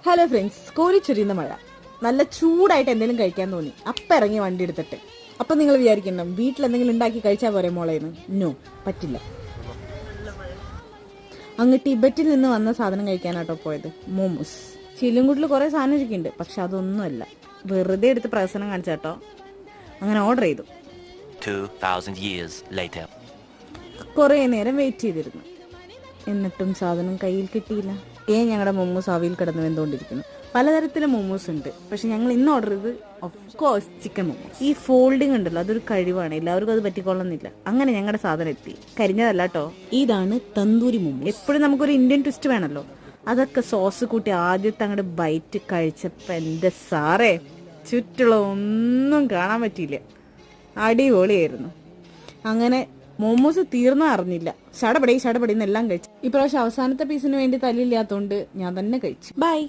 Hello friends, കോരിച്ചൊരിയുന്ന മഴ. നല്ല ചൂടായിട്ട് എന്തെങ്കിലും കഴിക്കാൻ തോന്നി. അപ്പം ഇറങ്ങി വണ്ടി എടുത്തിട്ട്. അപ്പം നിങ്ങൾ വിചാരിക്കണം വീട്ടിൽ എന്തെങ്കിലും ഉണ്ടാക്കി കഴിച്ചാൽ പോരെ മോളേന്ന്. നോ, പറ്റില്ല. അങ്ങ് ടിബറ്റിൽ നിന്ന് വന്ന സാധനം കഴിക്കാനാട്ടോ പോയത്. മോമോസ്. ചില്ലുംകുട്ടിൽ കുറേ സാധനം ഇരിക്കുന്നുണ്ട്, പക്ഷെ അതൊന്നുമല്ല. വെറുതെ എടുത്ത് പ്രസനം കാണിച്ചാട്ടോ. അങ്ങനെ ഓർഡർ ചെയ്തു. 2000 years later. കുറേ നേരം വെയിറ്റ് ചെയ്തിരുന്നു, എന്നിട്ടും സാധനം കയ്യിൽ കിട്ടിയില്ല. ഞങ്ങളുടെ മോമോസ് ആവിയിൽ കിടന്ന് വെന്തുകൊണ്ടിരിക്കുന്നു. പലതരത്തിലെ മോമോസ് ഉണ്ട്, പക്ഷെ ഞങ്ങൾ ഇന്ന് ഓർഡർ ചെയ്ത് ഓഫ് കോഴ്സ് ചിക്കൻ മോമോസ്. ഈ ഫോൾഡിങ് ഉണ്ടല്ലോ, അതൊരു കഴിവാണ്. എല്ലാവർക്കും അത് പറ്റിക്കൊള്ളുന്നില്ല. അങ്ങനെ ഞങ്ങളുടെ സാധനം എത്തി. കരിഞ്ഞതല്ല കേട്ടോ. ഇതാണ് തന്തൂരി മോമോസ്. എപ്പോഴും നമുക്കൊരു ഇന്ത്യൻ ട്വിസ്റ്റ് വേണമല്ലോ. അതൊക്കെ സോസ് കൂട്ടി ആദ്യത്തെ അങ്ങോട്ട് ബൈറ്റ് കഴിച്ചപ്പോൾ എൻ്റെ സാറേ, ചുറ്റുള്ള ഒന്നും കാണാൻ പറ്റിയില്ല. അടിപൊളിയായിരുന്നു. അങ്ങനെ മോമോസ് തീർന്ന അറിഞ്ഞില്ല. ഷടപടി എന്നെല്ലാം കഴിച്ചു. ഇപ്രാവശ്യം അവസാനത്തെ പീസിന് വേണ്ടി തല്ലില്ലാത്തോണ്ട് ഞാൻ തന്നെ കഴിച്ചു. ബൈ.